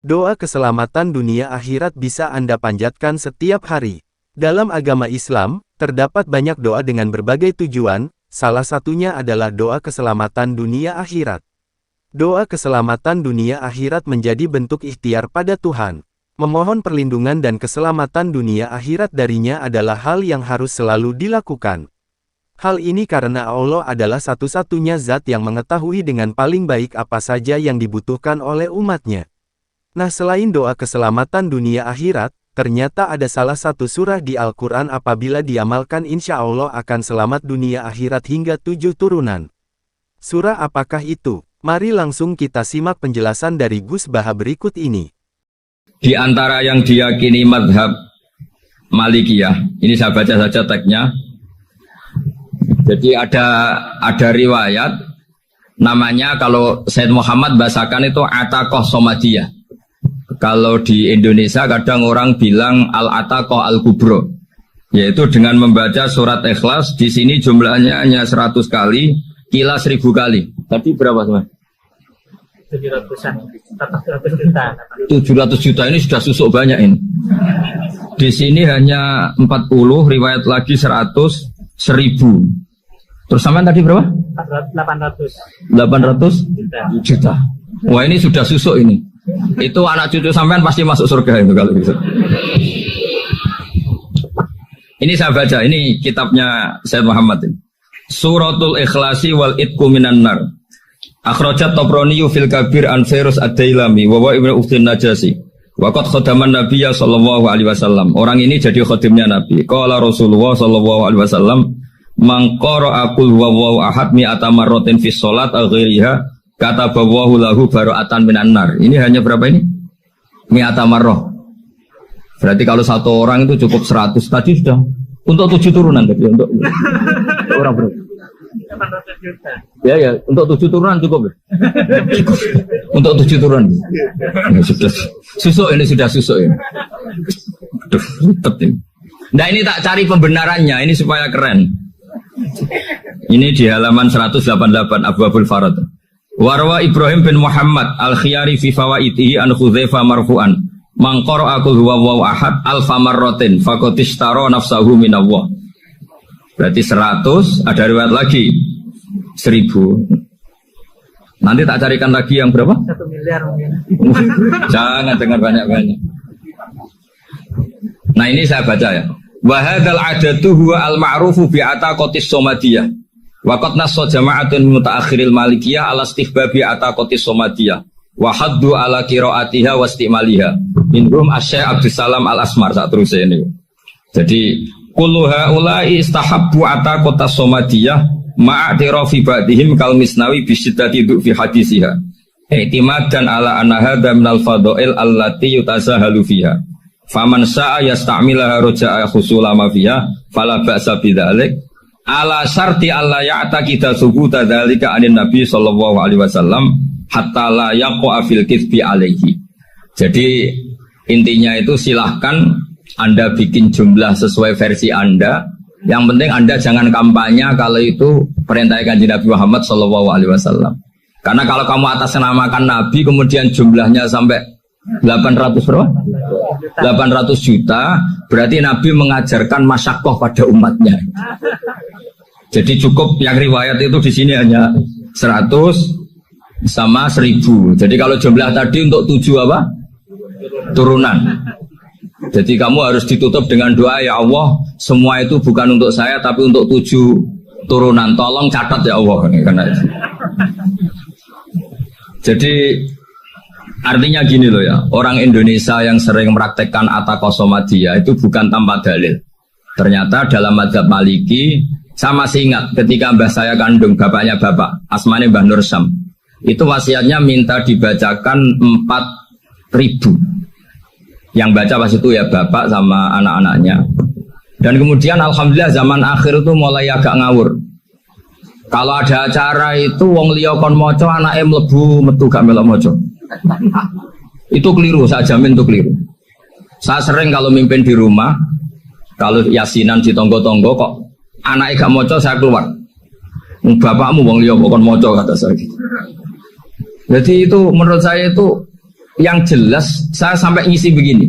Doa keselamatan dunia akhirat bisa Anda panjatkan setiap hari. Dalam agama Islam, terdapat banyak doa dengan berbagai tujuan, salah satunya adalah doa keselamatan dunia akhirat. Doa keselamatan dunia akhirat menjadi bentuk ikhtiar pada Tuhan. Memohon perlindungan dan keselamatan dunia akhirat darinya adalah hal yang harus selalu dilakukan. Hal ini karena Allah adalah satu-satunya zat yang mengetahui dengan paling baik apa saja yang dibutuhkan oleh umatnya. Nah, selain doa keselamatan dunia akhirat, ternyata ada salah satu surah di Al-Quran apabila diamalkan insya Allah akan selamat dunia akhirat hingga 7 turunan. Surah apakah itu? Mari langsung kita simak penjelasan dari Gus Baha berikut ini. Di antara yang diyakini madhab Malikiyah, ini saya baca saja teksnya. Jadi ada riwayat, namanya kalau Said Muhammad bahasakan itu Ataqoh Somadiyah. Kalau di Indonesia kadang orang bilang Al-Ataqoh Al-Kubro, yaitu dengan membaca surat Ikhlas. Di sini jumlahnya hanya 100 kali, kila 1000 kali. Tadi berapa teman? 700 juta ini sudah susuk banyak ini. Di sini hanya 40, riwayat lagi 100, 1000. Terus sampai tadi berapa? 800 juta. Wah, ini sudah susuk ini. Itu anak cucu sampean pasti masuk surga itu kalau gitu. Ini saya baca, ini kitabnya Said Muhammad ini. Suratul Ikhlasi wal Itqu minan nar. Akhrajat Tabrani fil Kabir an Fairuz ad-Dailami wa wa Ibnu Uftin Najasi. Waqad khadaman Nabiyya sallallahu alaihi wasallam. Orang ini jadi khadimnya Nabi. Qala Rasulullah sallallahu alaihi wasallam, "Man qara'a qul huwallahu ahad mi'ata marratin fi shalat ghairiha kata bawahu lahu baro'atan minan nar." Ini hanya berapa ini? Mi'ata marrah. Berarti kalau satu orang itu cukup 100. Tadi sudah untuk 7 turunan tadi untuk orang berapa? 800 juta. Ya, untuk 7 turunan cukup. Cukup. Untuk 7 turunan. Ya, sudah susuk ini, sudah susuk ini. Aduh, ribet ini. Nah, ini tak cari pembenarannya, ini supaya keren. Ini di halaman 188 Abwabul Farad. Warwa Ibrahim bin Muhammad al-Khiyari fi fawaitihi an Khudzaifa marfu'an, man qara'a qul huwallahu ahad alfa marratin faqad ishtara nafsahu minallah. Berarti 100, ada riwayat lagi 1000. Nanti tak carikan lagi yang berapa? 1 miliar mungkin. Jangan dengar banyak-banyak. Nah, ini saya baca ya. Wa hadzal adatu huwa al-ma'rufu bi ataqatis somadiyah. Waqat nasso jama'atun mutaakhiril malikiyah ala istihbabi ataqatis somadiyah wa haddu ala qiraatiha wa istimaliha minhum asy-Syaikh Abdus Salam Al-Asmar saat terus ini. Jadi kullu haula'i istahabbu ataqatas somadiyah ma'atirafi ba'dihim kal Misnawi bi syiddati fi hadisiha i'timadan ala anna hadza minal fadail allati yutasahalu fiha faman sa'a yasta'milaha raja'a husula ma fiha fala ba'sa bidzalik ala syarti alla ya'taqida subuta dzalika anin nabi sallallahu alaihi wasallam hatta la yaqa fil kitsbi alaihi. Jadi intinya itu silahkan Anda bikin jumlah sesuai versi Anda. Yang penting Anda jangan kampanye kalau itu perintah Kanjeng Nabi Muhammad sallallahu alaihi wasallam. Karena kalau kamu atasnamakan Nabi kemudian jumlahnya sampai 800 berapa? 800 juta, berarti Nabi mengajarkan masyaqqah pada umatnya. Jadi cukup yang riwayat itu di sini hanya 100 sama 1000. Jadi kalau jumlah tadi untuk 7 apa? Turunan. Jadi kamu harus ditutup dengan doa, ya Allah, semua itu bukan untuk saya tapi untuk 7 turunan. Tolong catat ya Allah. Karena itu. Jadi artinya gini loh ya, orang Indonesia yang sering mempraktekkan ataqoh somadiyah itu bukan tanpa dalil. Ternyata dalam mazhab Maliki, saya masih ingat ketika mbah saya kandung, bapaknya bapak, asmane Mbah Nur Syam, itu wasiatnya minta dibacakan 4000. Yang baca pas itu ya bapak sama anak-anaknya. Dan kemudian alhamdulillah zaman akhir itu mulai agak ngawur. Kalau ada acara itu wong liya kon maca anake mlebu metu gak melok maca. Itu keliru, saya jamin itu keliru. Saya sering kalau mimpin di rumah, kalau yasinan di tonggo-tonggo kok anaknya gak maca, saya keluar. Bapakmu wong liya kok kon maca, kata saya. Jadi itu menurut saya itu Yang jelas saya sampai ngisi begini.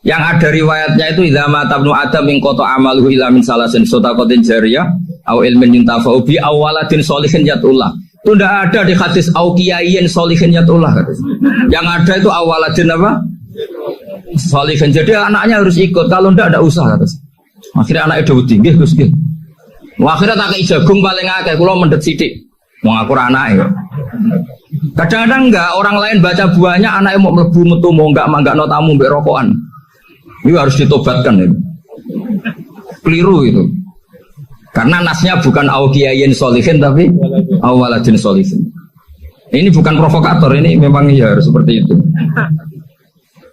Yang ada riwayatnya itu idza mata ibnu adam min qata amaluhu ila min salasin shadaqatin jariyah au ilmin yuntafa'u bi awaladin sholihin yatullah. Itu tidak ada di hadis au kiyayin sholihin yatullah. Yang ada itu awaladin apa? Sholihin. Jadi anaknya harus ikut, kalau tidak usah. Akhirnya anaknya udah tinggi Gus. Akhirnya tak kei jagung paling akeh kula mendet sithik. Wong aku ora anake. Kadang-kadang enggak, orang lain baca buahnya anaknya mau mlebu metu mau enggak manggakno tamu mbek rokokan. Itu harus ditobatkan itu. Keliru itu. Karena nasnya bukan aukiyayin solihin tapi awaladin solihin. Ini bukan provokator, ini memang ya harus seperti itu.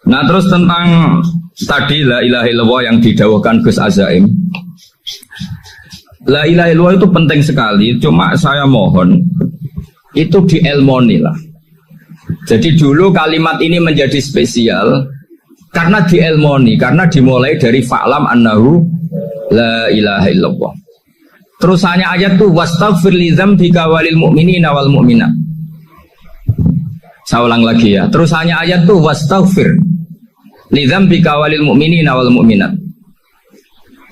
Nah terus tentang tadi la ilaha illallah yang didawahkan Gus Azaim. La ilaha illallah itu penting sekali, cuma saya mohon itu dielmoni lah. Jadi dulu kalimat ini menjadi spesial karena dielmoni, karena dimulai dari fa'lam annahu la ilaha illallah. Terusannya ayat tuh wastaghfir li dzambika walil mu'minina wal mu'minat. Saya ulang lagi ya. Terusannya ayat tuh wastaghfir li dzambika walil mu'minina wal mu'minat.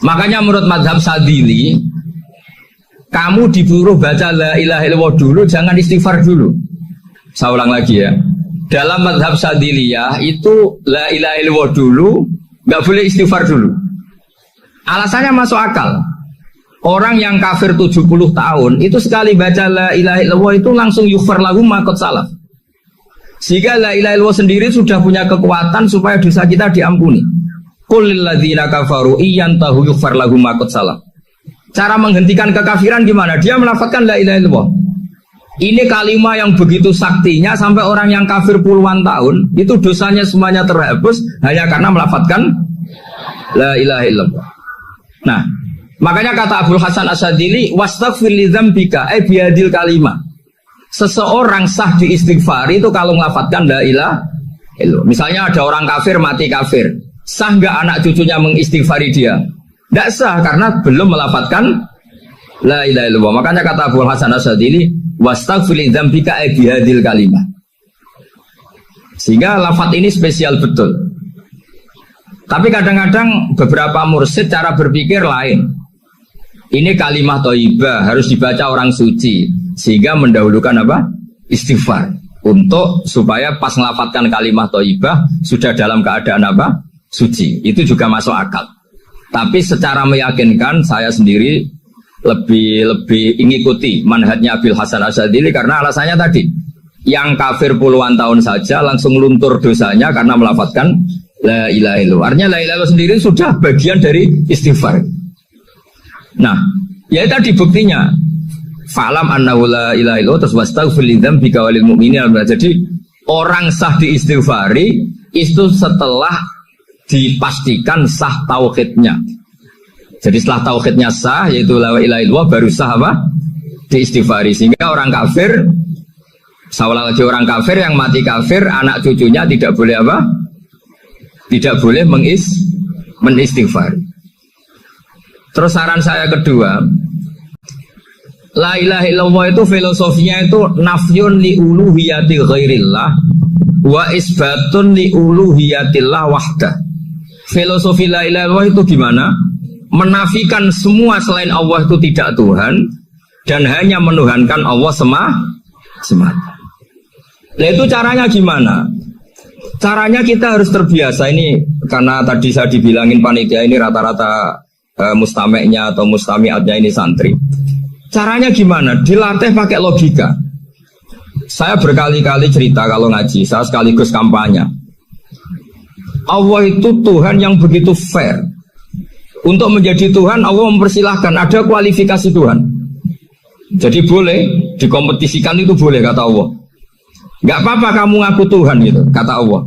Makanya menurut mazhab Sadili, kamu disuruh baca la ilaha illallah dulu, jangan istighfar dulu. Saya ulang lagi ya. Dalam mazhab Sadiliyah itu la ilaha illallah dulu, nggak boleh istighfar dulu. Alasannya masuk akal. Orang yang kafir 70 tahun itu sekali baca la ilaha illallah itu langsung yughfar lahum ma qad salaf. Sehingga la ilaha illallah sendiri sudah punya kekuatan supaya dosa kita diampuni. Qul lil ladzina kafaru iyantahu yughfar lahum ma qad salaf. Cara menghentikan kekafiran gimana? Dia melafazkan la ilaha illallah. Ini kalimat yang begitu saktinya sampai orang yang kafir puluhan tahun itu dosanya semuanya terhapus hanya karena melafazkan la ilaha illallah. Nah, makanya kata Abdul Hasan Asadili wastaghfir li dzambika ay bihadil kalimah. Seseorang sah diistighfari itu kalau melafazkan la ilaha illallah. Misalnya ada orang kafir mati kafir, sah enggak anak cucunya mengistighfari dia? Tidak sah karena belum melafazkan la ilaha illallah. Makanya kata Abu Hasan Asadili wastaghfir li dzambika ay bihadil kalimah. Sehingga lafaz ini spesial betul. Tapi kadang-kadang beberapa mursyid cara berpikir lain. Ini kalimah thayyibah harus dibaca orang suci sehingga mendahulukan apa? Istighfar. Untuk supaya pas melafazkan kalimah thayyibah sudah dalam keadaan apa? Suci. Itu juga masuk akal. Tapi secara meyakinkan saya sendiri lebih mengikuti manhajnya Abil Hasan Asyadzili karena alasannya tadi yang kafir puluhan tahun saja langsung luntur dosanya karena melafazkan la ilaha illallah. Artinya la ilaha illallah sendiri sudah bagian dari istighfar. Nah, ya tadi buktinya fa'lam annahu la ilaha illallah terus wastaghfir li dzambika walil mu'minina. Jadi orang sah diistighfari itu setelah dipastikan sah tauhidnya. Jadi setelah tauhidnya sah yaitu la ilaha illallah baru sah apa? Diistighfari. Sehingga orang kafir, seolah lagi orang kafir yang mati kafir, anak cucunya tidak boleh apa? Tidak boleh menistighfari. Terus saran saya kedua, la ilaha illallah itu filosofinya itu nafyun li uluhiyati ghairillah wa isbatun li uluhiyatillah wahdah. Filosofi la ilaha illallah itu gimana? Menafikan semua selain Allah itu tidak Tuhan dan hanya menuhankan Allah semata. Nah itu caranya gimana? Caranya kita harus terbiasa ini karena tadi saya dibilangin panitia ini rata-rata mustameknya atau mustamiatnya ini santri. Caranya gimana? Dilatih pakai logika. Saya berkali-kali cerita kalau ngaji, saya sekaligus kampanye. Allah itu Tuhan yang begitu fair. Untuk menjadi Tuhan Allah mempersilahkan, ada kualifikasi Tuhan. Jadi boleh dikompetisikan itu boleh kata Allah. Gak apa-apa kamu ngaku Tuhan gitu kata Allah.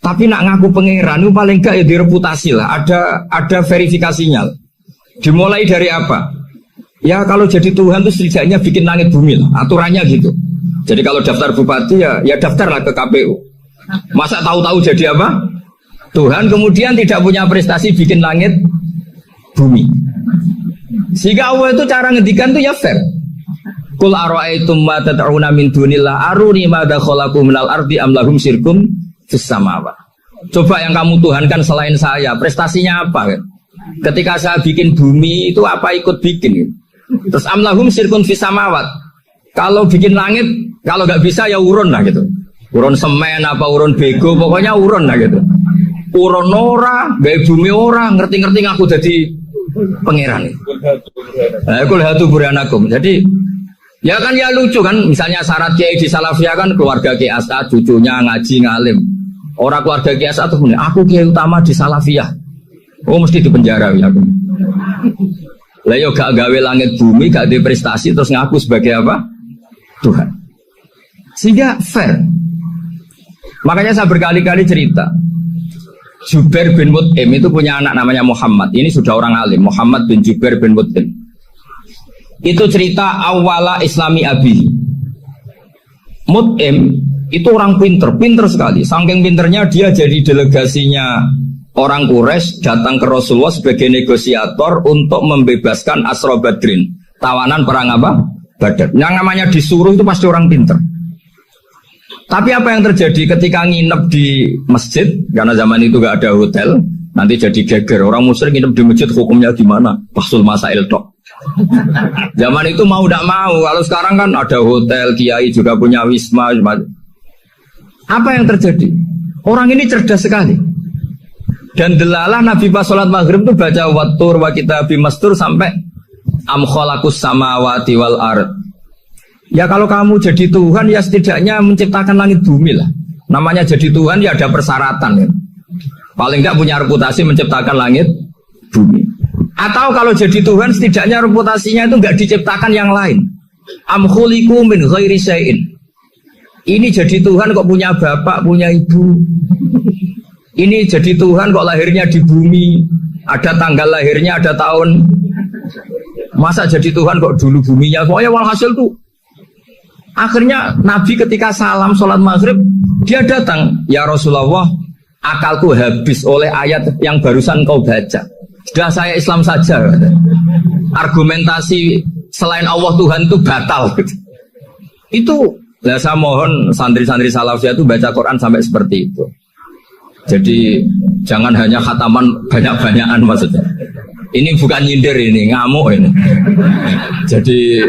Tapi nak ngaku pangeran itu paling gak ya direputasi lah. Ada verifikasinya. Dimulai dari apa? Ya kalau jadi Tuhan itu setidaknya bikin langit bumi lah. Aturannya gitu. Jadi kalau daftar bupati ya daftarlah ke KPU. Masa tahu-tahu jadi apa? Tuhan kemudian tidak punya prestasi bikin langit bumi. Sehingga Allah itu cara ngedikan itu ya fair. Qul ara'aytum ma tad'una min dunillah aruni ma dakhalaqu minal ardi am lahum syirkum fis samawat. Coba yang kamu tuhankan selain saya, prestasinya apa? Ketika saya bikin bumi itu apa ikut bikin? Terus amlahum sirkun fis samawat. Kalau bikin langit, kalau nggak bisa ya urun lah gitu. Urun semen apa urun bego, pokoknya urun lah gitu. Urun ora, gaya bumi ora, ngerti-ngerti ngaku jadi pangeran. Kul hatu burhanakum. Jadi ya kan ya lucu kan, misalnya syarat kiai di Salafiyah kan keluarga Kiai As'ad, cucunya ngaji ngalim. Orang keluarga Kiai As'ad tuh aku kiai utama di Salafiyah. Oh mesti dipenjara ya. Lah yo gak gawe langit bumi, gak ada prestasi terus ngaku sebagai apa? Tuhan. Sehingga fair. Makanya saya berkali-kali cerita. Jubair bin Mut'im itu punya anak namanya Muhammad. Ini sudah orang alim, Muhammad bin Jubair bin Mut'im. Itu cerita awala Islami Abi. Mut'im itu orang pinter sekali. Saking pinternya dia jadi delegasinya orang Quraisy datang ke Rasulullah sebagai negosiator untuk membebaskan Asra Badrin, tawanan perang apa? Badar. Yang namanya disuruh itu pasti orang pinter. Tapi apa yang terjadi ketika nginep di masjid, karena zaman itu gak ada hotel, nanti jadi geger. Orang musyrik nginep di masjid hukumnya gimana? Pasul masail tok. Zaman itu mau tidak mau. Kalau sekarang kan ada hotel, kiai juga punya wisma. Apa yang terjadi? Orang ini cerdas sekali. Dan delalah Nabi pas sholat maghrib itu baca wattur wa kitabi mastur sampai am khalaqus samawati wal ard. Ya kalau kamu jadi Tuhan ya setidaknya menciptakan langit bumi lah. Namanya jadi Tuhan ya ada persyaratan ya. Paling enggak punya reputasi menciptakan langit bumi. Atau kalau jadi Tuhan setidaknya reputasinya itu enggak diciptakan yang lain. Am khuliqu min ghairi syai'in. Ini jadi Tuhan kok punya bapak, punya ibu. Ini jadi Tuhan kok lahirnya di bumi. Ada tanggal lahirnya, ada tahun. Masa jadi Tuhan kok dulu buminya. Pokoknya walhasil tuh. Akhirnya Nabi ketika salam sholat maghrib, dia datang. Ya Rasulullah, akalku habis oleh ayat yang barusan kau baca. Sudah saya Islam saja. Argumentasi selain Allah Tuhan itu batal. Itu, ya saya mohon santri-santri Salafiyah itu baca Quran sampai seperti itu. Jadi jangan hanya khataman banyak-banyakan maksudnya. Ini bukan nyindir ini, ngamuk ini. Jadi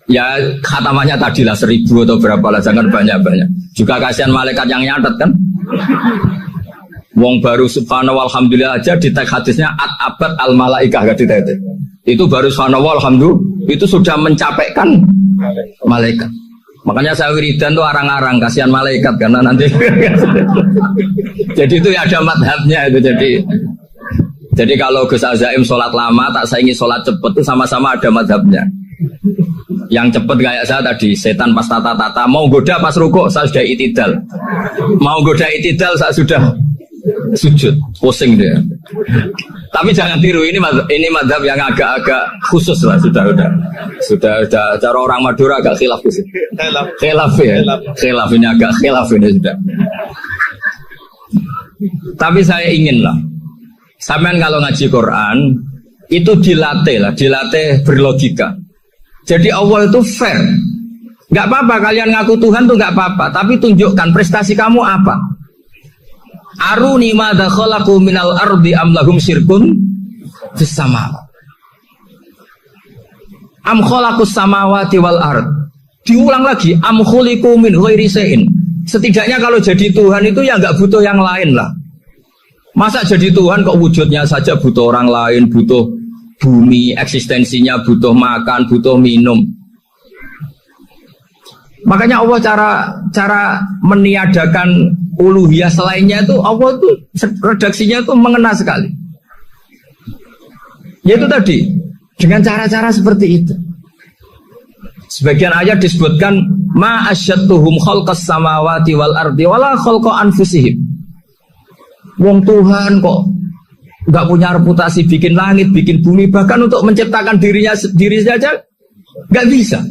ya khatamannya tadilah 1000 atau berapa lah, jangan banyak-banyak. Juga kasihan malaikat yang nyatet kan. Wong baru subhanallah alhamdulillah aja di teks hadisnya abad al malaikah gak ditete. Itu baru subhanallah alhamdulillah itu sudah mencapaikan malaikat. Makanya saya wiridan tuh arang-arang kasihan malaikat karena nanti. Jadi itu ya ada madhabnya itu jadi kalau Gus Azaim sholat lama tak saingi sholat cepet itu sama-sama ada madhabnya. Yang cepet kayak saya tadi, setan pas tata-tata mau goda pas rukuk saya sudah itidal, mau goda itidal saya sudah sujud, pusing dia. Tapi jangan tiru, ini madhab yang agak-agak khusus lah, sudah cara orang Madura agak khilaf sih. Khilaf ya, khilaf ini agak khilaf ini sudah. Tapi saya ingin lah, sampean kalau ngaji Quran itu dilatih berlogika. Jadi Allah itu fair. Gak apa-apa kalian ngaku Tuhan tuh gak apa-apa, tapi tunjukkan prestasi kamu apa. Aruni madza khalaqu minal ardi am lahum syirkun fis samawati. Am khalaqus samawati wal ard. Diulang lagi, am khuliqu min ghairi syai'in. Setidaknya kalau jadi Tuhan itu ya gak butuh yang lain lah. Masa jadi Tuhan kok wujudnya saja butuh orang lain, butuh bumi, eksistensinya butuh makan, butuh minum. Makanya Allah cara meniadakan uluhiyah selainnya itu Allah itu redaksinya itu mengena sekali. Yaitu tadi dengan cara-cara seperti itu. Sebagian ayat disebutkan ma asyattuhum khalqas samawati wal ardi wala khalqa anfusihim. Wong Tuhan kok nggak punya reputasi bikin langit, bikin bumi, bahkan untuk menciptakan diri saja nggak bisa.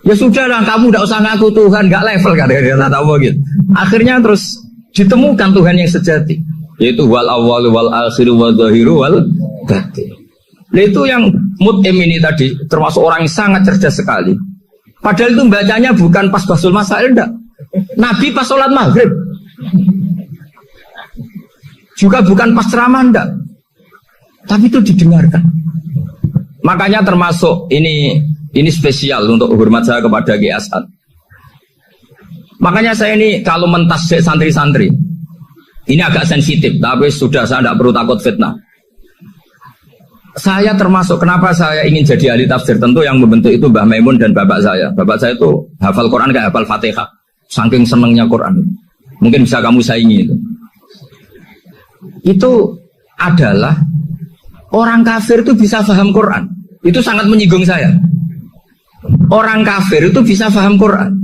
Ya sudahlah, kamu nggak usah ngaku Tuhan, nggak level kan kata Allah gitu. Akhirnya terus ditemukan Tuhan yang sejati, yaitu wal awwal wal akhir wal zahiru wal batin. Nah, itu yang Mut'im ini tadi termasuk orang yang sangat cerdas sekali. Padahal itu bacanya bukan pas basul masail, enggak. Nabi pas sholat maghrib. Juga bukan pas ceramah, enggak. Tapi itu didengarkan. Makanya termasuk ini spesial untuk hormat saya kepada Ki As'ad. Makanya saya ini kalau mentasbih santri-santri, ini agak sensitif, tapi sudah saya tidak perlu takut fitnah. Saya termasuk kenapa saya ingin jadi ahli tafsir, tentu yang membentuk itu Mbah Maimun dan bapak saya. Bapak saya itu hafal Quran kayak hafal Fatihah, saking senangnya Quran. Mungkin bisa kamu saingi itu. Itu adalah orang kafir itu bisa paham Quran. Itu sangat menyinggung saya. Orang kafir itu bisa paham Quran.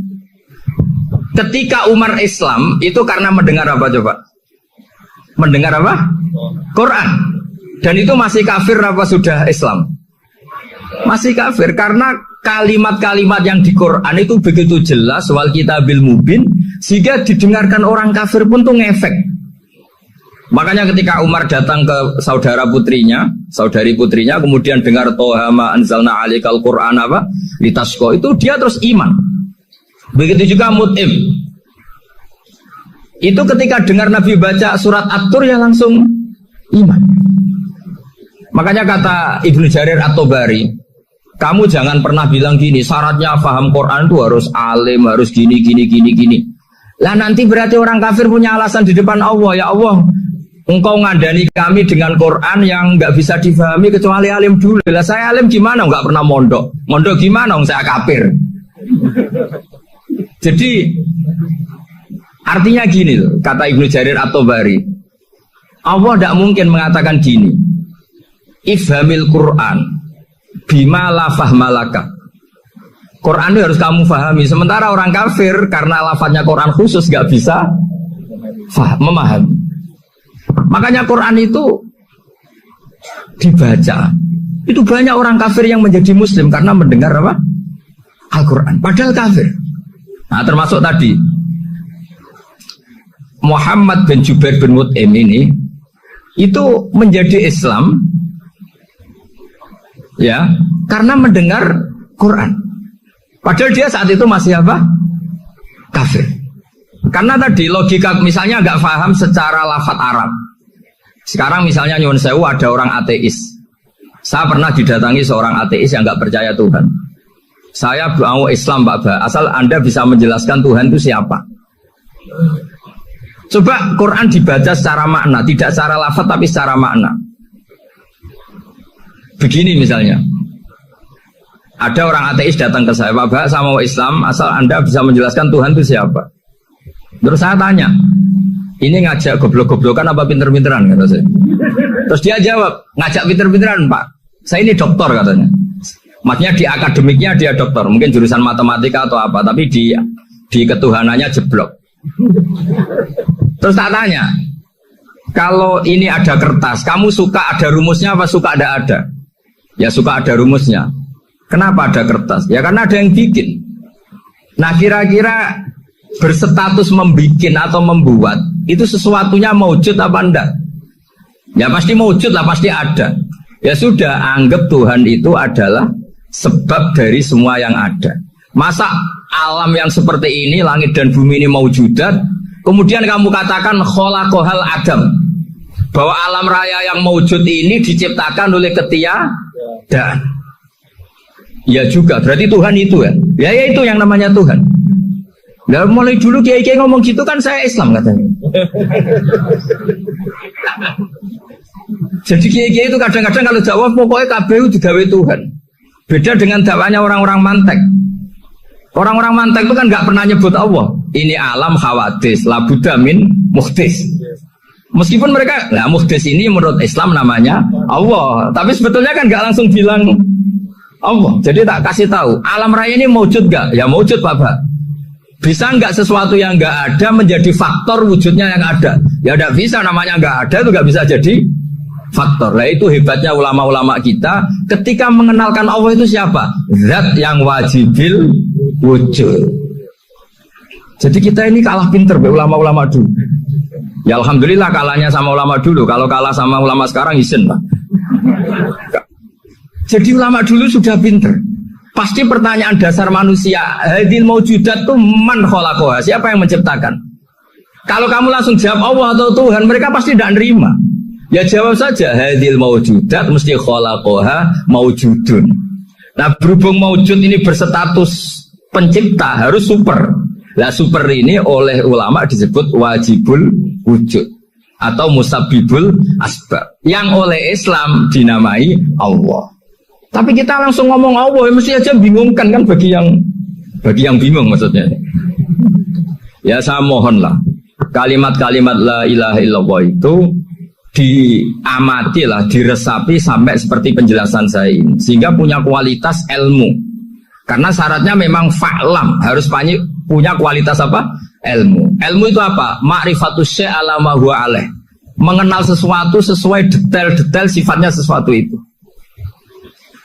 Ketika Umar Islam itu karena mendengar apa coba? Mendengar apa? Quran. Dan itu masih kafir apa sudah Islam? Masih kafir karena kalimat-kalimat yang di Quran itu begitu jelas wal kitabil mubin sehingga didengarkan orang kafir pun tuh ngefek. Makanya ketika Umar datang ke saudari putrinya, kemudian dengar Toha ma anzalna alikal Qur'an apa? Litasqa, itu dia terus iman. Begitu juga Mut'im. Itu ketika dengar Nabi baca surat At-Tur ya langsung iman. Makanya kata Ibnu Jarir At-Tabari, kamu jangan pernah bilang gini, syaratnya paham Quran itu harus alim, harus gini. Lah nanti berarti orang kafir punya alasan di depan Allah, ya Allah, engkau ngandani kami dengan Quran yang nggak bisa difahami kecuali alim dulu. Lah saya alim gimana? Nggak pernah mondok. Mondok gimana? Saya kafir. Jadi artinya gini loh, kata Ibnu Jarir At-Tabari, Allah tidak mungkin mengatakan gini, ifhamil Quran bima la fahmalaka. Quran itu harus kamu fahami. Sementara orang kafir karena lafadznya Quran khusus nggak bisa memahami. Makanya Quran itu dibaca. Itu banyak orang kafir yang menjadi muslim karena mendengar apa? Al-Quran. Padahal kafir. Nah termasuk tadi Muhammad bin Jubair bin Mut'im ini itu menjadi Islam ya karena mendengar Quran. Padahal dia saat itu masih apa? Kafir. Karena tadi logika misalnya nggak paham secara lafadz Arab. Sekarang misalnya nyuwun sewu ada orang ateis. Saya pernah didatangi seorang ateis yang nggak percaya Tuhan. Saya mau Islam Pak Ba, asal Anda bisa menjelaskan Tuhan itu siapa. Coba Quran dibaca secara makna, tidak secara lafadz tapi secara makna. Begini misalnya, ada orang ateis datang ke saya, Pak Ba, saya mau Islam, asal Anda bisa menjelaskan Tuhan itu siapa. Terus saya tanya, ini ngajak goblok-goblokan apa pinter-pinteran kata saya. Terus dia jawab, ngajak pinter-pinteran Pak, saya ini dokter katanya. Maksudnya di akademiknya dia dokter, mungkin jurusan matematika atau apa, tapi di ketuhanannya jeblok. Terus tak tanya, kalau ini ada kertas, kamu suka ada rumusnya apa suka ada? Ya suka ada rumusnya. Kenapa ada kertas? Ya karena ada yang bikin. Nah kira-kira berstatus membikin atau membuat itu sesuatunya maujud apa enggak? Ya pasti maujud lah, pasti ada. Ya sudah, anggap Tuhan itu adalah sebab dari semua yang ada. Masa alam yang seperti ini, langit dan bumi ini maujudat, kemudian kamu katakan kholaqohal adam, bahwa alam raya yang maujud ini diciptakan oleh ketiadaan. Ya juga, berarti Tuhan itu ya. Ya itu yang namanya Tuhan. Nah, mulai dulu kiai-kiai ngomong gitu kan saya Islam katanya. Jadi kiai-kiai itu kadang-kadang kalau jawab pokoknya KBU digawe Tuhan. Beda dengan dakwanya orang-orang mantek. Orang-orang mantek itu kan nggak pernah nyebut Allah. Ini alam khawadis, labudamin muhdis. Meskipun mereka, nah muhdis ini menurut Islam namanya Allah. Tapi sebetulnya kan nggak langsung bilang Allah. Jadi tak kasih tahu, alam raya ini mewujud nggak? Ya mewujud Pak. Bisa nggak sesuatu yang nggak ada menjadi faktor wujudnya yang ada? Ya nggak bisa, namanya nggak ada itu nggak bisa jadi faktor. Nah itu hebatnya ulama-ulama kita ketika mengenalkan Allah itu siapa? Zat yang wajibil wujud. Jadi kita ini kalah pinter be ulama-ulama dulu. Ya alhamdulillah kalahnya sama ulama dulu. Kalau kalah sama ulama sekarang isen lah. Jadi ulama dulu sudah pinter. Pasti pertanyaan dasar manusia, hadil maujudat itu man khalaqaha, siapa yang menciptakan? Kalau kamu langsung jawab Allah atau Tuhan, mereka pasti tidak nerima. Ya jawab saja, hadil maujudat mesti khalaqaha maujudun. Nah berhubung maujud ini berstatus pencipta, harus super. Nah super ini oleh ulama disebut wajibul wujud atau musabbibul asbab, yang oleh Islam dinamai Allah. Tapi kita langsung ngomong Allah, mesti aja bingungkan kan bagi yang bingung maksudnya. Ya saya mohonlah, kalimat-kalimat la ilaha illallah itu diamatilah, diresapi sampai seperti penjelasan saya ini, sehingga punya kualitas ilmu. Karena syaratnya memang fa'lam, harus punya kualitas apa? Ilmu. Ilmu itu apa? Ma'rifatus syai' ala ma huwa alaih. Mengenal sesuatu sesuai detail-detail sifatnya sesuatu itu.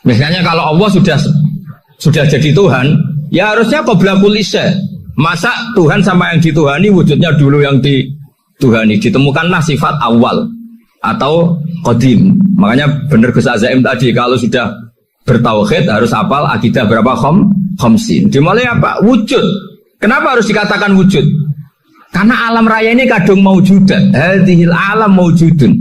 Misalnya kalau Allah sudah jadi Tuhan, ya harusnya qabla kulli syai'. Masa Tuhan sama yang dituhani wujudnya dulu yang dituhani, ditemukanlah sifat awal atau qadim. Makanya benar Gus Azaim tadi, kalau sudah bertauhid harus hafal akidah berapa khamsin. Dimulai apa? Wujud. Kenapa harus dikatakan wujud? Karena alam raya ini kadung maujudat. Hadhil alam maujudun.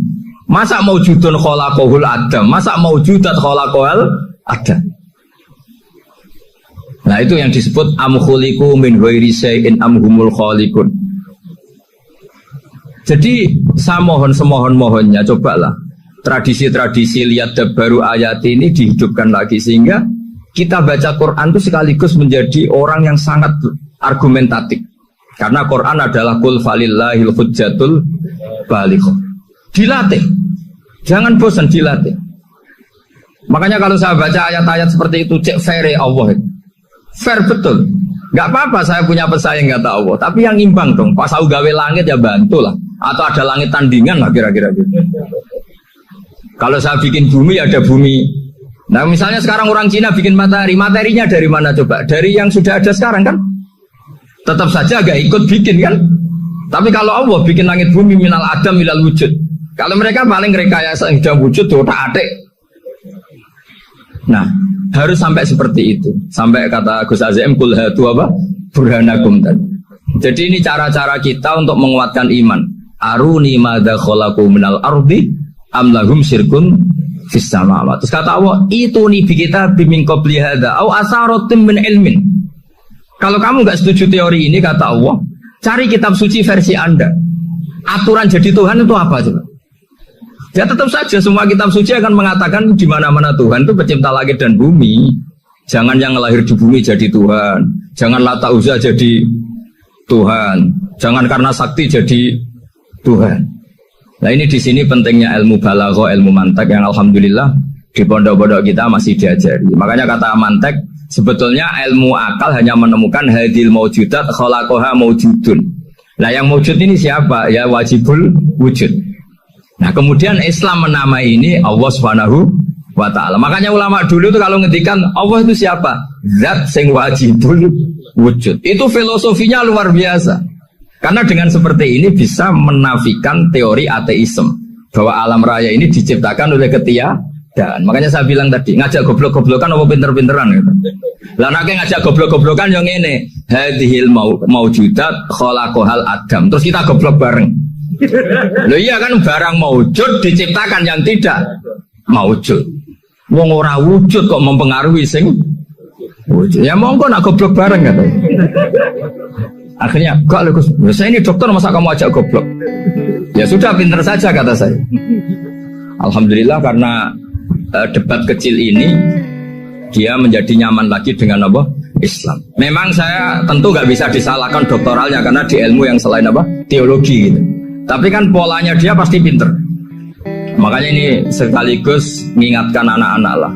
Masa maujudun khalaqahul adam? Masa maujudat khalaqahul adam? Nah itu yang disebut am khuliqu min ghairi syai'in am humul khaliqun. Jadi saya semohon-mohonnya cobalah tradisi-tradisi lihat baru ayat ini dihidupkan lagi, sehingga kita baca Quran itu sekaligus menjadi orang yang sangat argumentatif. Karena Quran adalah qul falillahil hujjatul balighah. Dilatih. Jangan bosan dilatih. Makanya kalau saya baca ayat-ayat seperti itu, cek fair Allah. Fair betul. Enggak apa-apa saya punya pesaing kata Allah, tapi yang imbang dong. Pas aku gawe langit ya bantulah. Atau ada langit tandingan lah kira-kira gitu. Kalau saya bikin bumi, ada bumi. Nah misalnya sekarang orang Cina bikin matahari, materinya dari mana coba? Dari yang sudah ada sekarang kan? Tetap saja agak ikut bikin kan? Tapi kalau Allah bikin langit bumi minal adam minal wujud. Kalau mereka paling rekayasa yang sudah wujud tuh tak. Nah harus sampai seperti itu. Sampai kata Gus Azim kul hatu apa? Burhanakum tadi. Jadi ini cara-cara kita untuk menguatkan iman. Aruni madza khalaqu minal ardi am lahum syirkun fis samawati. Terus kata Allah, itu nih bi kita bimin qabli hadza au asaratum min ilmin. Kalau kamu enggak setuju teori ini kata Allah, cari kitab suci versi Anda. Aturan jadi Tuhan itu apa coba? Ya tetap saja semua kitab suci akan mengatakan di mana-mana Tuhan itu pencipta langit dan bumi. Jangan yang lahir di bumi jadi Tuhan. Jangan Lata Uzza jadi Tuhan. Jangan karena sakti jadi Tuhan. Nah ini di sini pentingnya ilmu balaghah, ilmu mantek yang alhamdulillah di pondok-pondok kita masih diajari. Makanya kata mantek, sebetulnya ilmu akal hanya menemukan hadil maujudat khalaqaha maujudun. Nah yang maujud ini siapa? Ya wajibul wujud. Nah kemudian Islam menamai ini Allah Subhanahu wa ta'ala. Makanya ulama dulu itu kalau ngendikan Allah itu siapa? Zat sing wajibul wujud. Itu filosofinya luar biasa. Karena dengan seperti ini bisa menafikan teori ateisme bahwa alam raya ini diciptakan oleh ketiadaan. Makanya saya bilang tadi, ngajak goblok-goblokan apa pinter-pinteran gitu. Lah nek ngajak goblok-goblokan yang ini, hadhil maujudat khalaqahal adam. Terus kita goblok bareng. Loh iya kan barang maujud diciptakan yang tidak maujud. Wong ora wujud kok mempengaruhi sing wujud. Ya monggo nak goblok bareng kata. Akhirnya, enggak Gus, saya ini dokter masa kamu ajak goblok? Ya sudah pinter saja kata saya. Alhamdulillah karena debat kecil ini dia menjadi nyaman lagi dengan apa? Islam. Memang saya tentu nggak bisa disalahkan doktoralnya karena di ilmu yang selain apa? Teologi gitu. Tapi kan polanya dia pasti pinter. Makanya ini sekaligus mengingatkan anak-anak lah.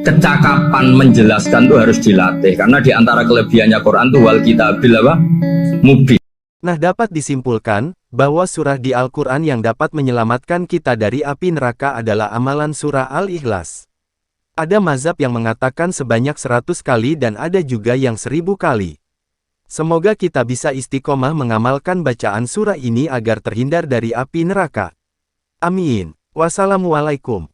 Kecakapan menjelaskan itu harus dilatih karena di antara kelebihannya Quran itu wal kitabil apa? Mubin. Nah dapat disimpulkan bahwa surah di Al-Quran yang dapat menyelamatkan kita dari api neraka adalah amalan surah Al-Ikhlas. Ada mazhab yang mengatakan sebanyak 100 kali dan ada juga yang 1000 kali. Semoga kita bisa istiqomah mengamalkan bacaan surah ini agar terhindar dari api neraka. Amin. Wassalamualaikum.